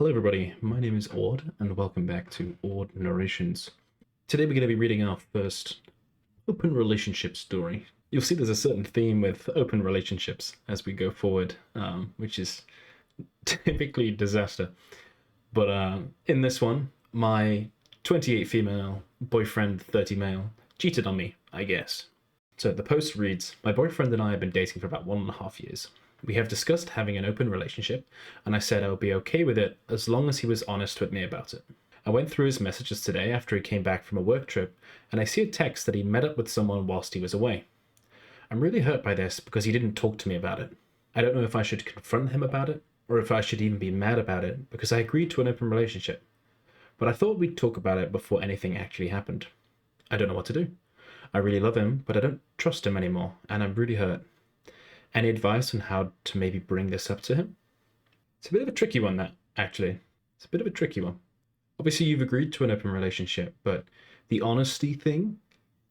Hello everybody, my name is Ord, and welcome back to Ord Narrations. Today we're going to be reading our first open relationship story. You'll see there's a certain theme with open relationships as we go forward, which is typically disaster. But in this one, my 28 female boyfriend, 30 male, cheated on me, I guess. So the post reads, my boyfriend and I have been dating for about 1.5 years. We have discussed having an open relationship, and I said I would be okay with it as long as he was honest with me about it. I went through his messages today after he came back from a work trip, and I see a text that he met up with someone whilst he was away. I'm really hurt by this because he didn't talk to me about it. I don't know if I should confront him about it, or if I should even be mad about it, because I agreed to an open relationship. But I thought we'd talk about it before anything actually happened. I don't know what to do. I really love him, but I don't trust him anymore, and I'm really hurt. Any advice on how to maybe bring this up to him? It's a bit of a tricky one, that, actually. It's a bit of a tricky one. Obviously, you've agreed to an open relationship, but the honesty thing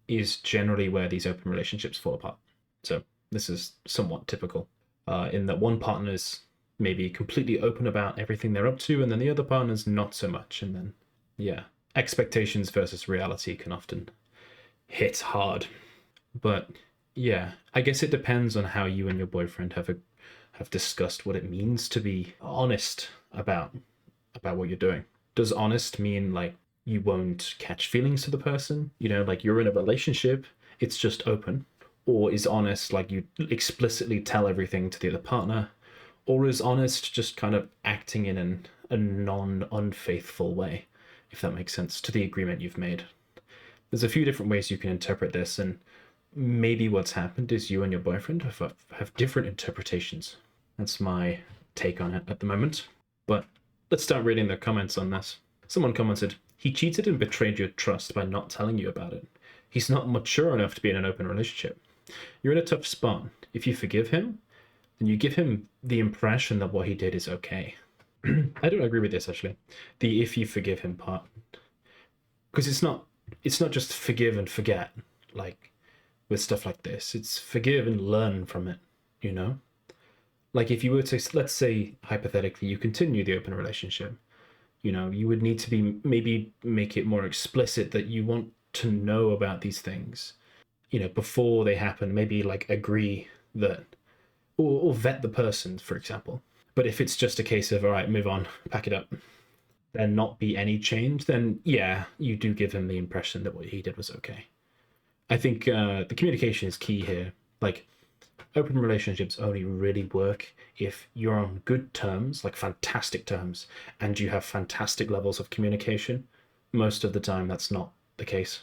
is generally where these open relationships fall apart. So this is somewhat typical, in that one partner's maybe completely open about everything they're up to, and then the other partner's not so much. And then, yeah, expectations versus reality can often hit hard. But yeah, I guess it depends on how you and your boyfriend have discussed what it means to be honest about what you're doing. Does honest mean like you won't catch feelings to the person? You know, like you're in a relationship, it's just open. Or is honest like you explicitly tell everything to the other partner? Or is honest just kind of acting in a non-unfaithful way, if that makes sense, to the agreement you've made? There's a few different ways you can interpret this, and maybe what's happened is you and your boyfriend have different interpretations. That's my take on it at the moment. But let's start reading the comments on this. Someone commented, he cheated and betrayed your trust by not telling you about it. He's not mature enough to be in an open relationship. You're in a tough spot. If you forgive him, then you give him the impression that what he did is okay. I don't agree with this, actually. The if you forgive him part. Because it's not just forgive and forget, like with stuff like this. It's forgive and learn from it, you know? Like if you were to, let's say, hypothetically, you continue the open relationship, you know, you would need to be, maybe make it more explicit that you want to know about these things, you know, before they happen. Maybe like agree that, or vet the person, for example. But if it's just a case of, all right, move on, pack it up, there not be any change, then yeah, you do give him the impression that what he did was okay. I think the communication is key here. Like, open relationships only really work if you're on good terms, like fantastic terms, and you have fantastic levels of communication. Most of the time, that's not the case,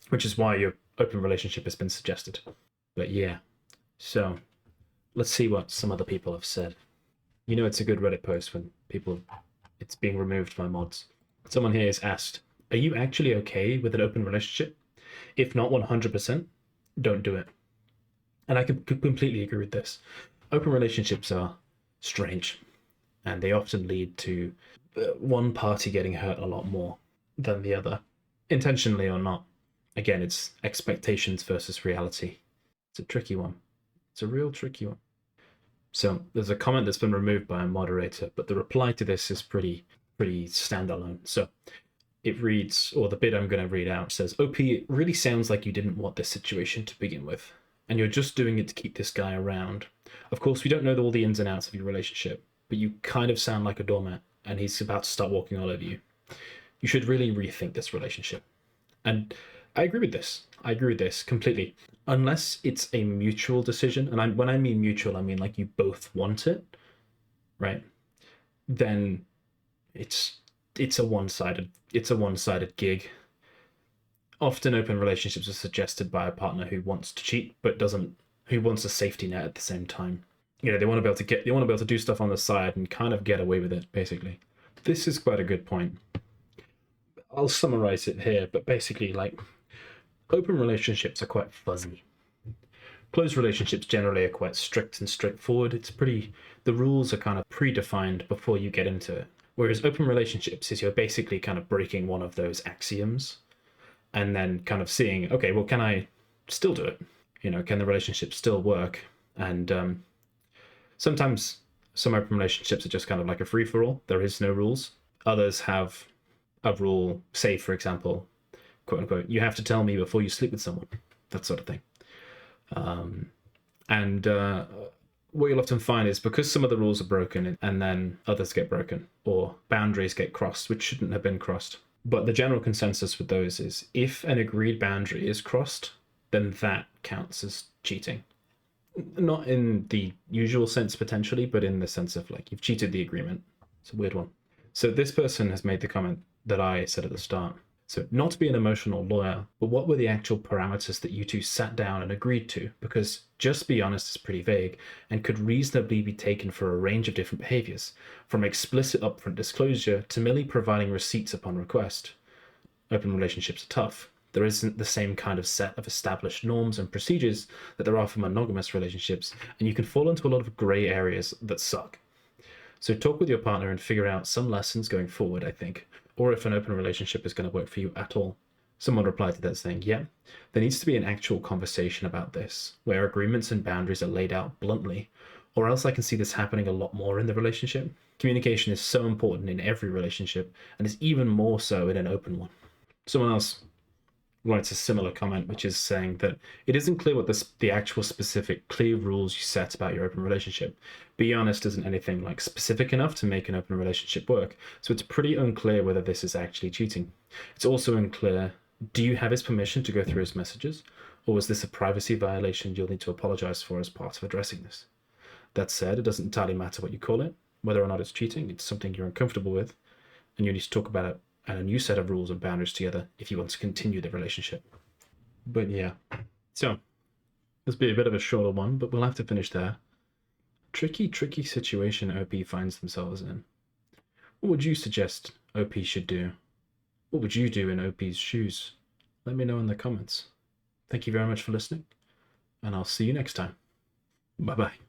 which is why your open relationship has been suggested. But yeah, so let's see what some other people have said. You know, it's a good Reddit post when it's being removed by mods. Someone here is asked, are you actually okay with an open relationship? If not 100%, don't do it. And I can completely agree with this. Open relationships are strange, and they often lead to one party getting hurt a lot more than the other, intentionally or not. Again, it's expectations versus reality. It's a tricky one. It's a real tricky one. So there's a comment that's been removed by a moderator, but the reply to this is pretty standalone. So it reads, or the bit I'm going to read out says, OP, it really sounds like you didn't want this situation to begin with, and you're just doing it to keep this guy around. Of course, we don't know all the ins and outs of your relationship, but you kind of sound like a doormat, and he's about to start walking all over you. You should really rethink this relationship. And I agree with this. I agree with this completely. Unless it's a mutual decision, and when I mean mutual, I mean like you both want it, right? Then it's a one-sided gig. Often open relationships are suggested by a partner who wants to cheat but who wants a safety net at the same time. You know, they want to be able to do stuff on the side and kind of get away with it, basically. This is quite a good point. I'll summarize it here, but basically, like, open relationships are quite fuzzy. Closed relationships generally are quite strict and straightforward. The rules are kind of predefined before you get into it. Whereas open relationships is you're basically kind of breaking one of those axioms and then kind of seeing, okay, well, can I still do it? You know, can the relationship still work? And sometimes Some open relationships are just kind of like a free-for-all. There is no rules. Others have a rule, say, for example, quote unquote, you have to tell me before you sleep with someone, that sort of thing. And what you'll often find is because some of the rules are broken and then others get broken, or boundaries get crossed, which shouldn't have been crossed. But the general consensus with those is if an agreed boundary is crossed, then that counts as cheating. Not in the usual sense potentially, but in the sense of like you've cheated the agreement. It's a weird one. So this person has made the comment that I said at the start. So not to be an emotional lawyer, but what were the actual parameters that you two sat down and agreed to? Because just be honest is pretty vague and could reasonably be taken for a range of different behaviors, from explicit upfront disclosure to merely providing receipts upon request. Open relationships are tough. There isn't the same kind of set of established norms and procedures that there are for monogamous relationships, and you can fall into a lot of gray areas that suck. So talk with your partner and figure out some lessons going forward, I think, or if an open relationship is going to work for you at all. Someone replied to that saying, yeah, there needs to be an actual conversation about this, where agreements and boundaries are laid out bluntly, or else I can see this happening a lot more in the relationship. Communication is so important in every relationship, and is even more so in an open one. Someone else writes a similar comment, which is saying that it isn't clear what the actual specific clear rules you set about your open relationship. Be honest isn't anything like specific enough to make an open relationship work, so it's pretty unclear whether this is actually cheating. It's also unclear, do you have his permission to go through his messages, or was this a privacy violation you'll need to apologize for as part of addressing this? That said, it doesn't entirely matter what you call it, whether or not it's cheating. It's something you're uncomfortable with, and you need to talk about it and a new set of rules and boundaries together if you want to continue the relationship. But yeah, so this will be a bit of a shorter one, but we'll have to finish there. Tricky situation OP finds themselves in. What would you suggest OP should do? What would you do in OP's shoes? Let me know in the comments. Thank you very much for listening, and I'll see you next time. Bye-bye.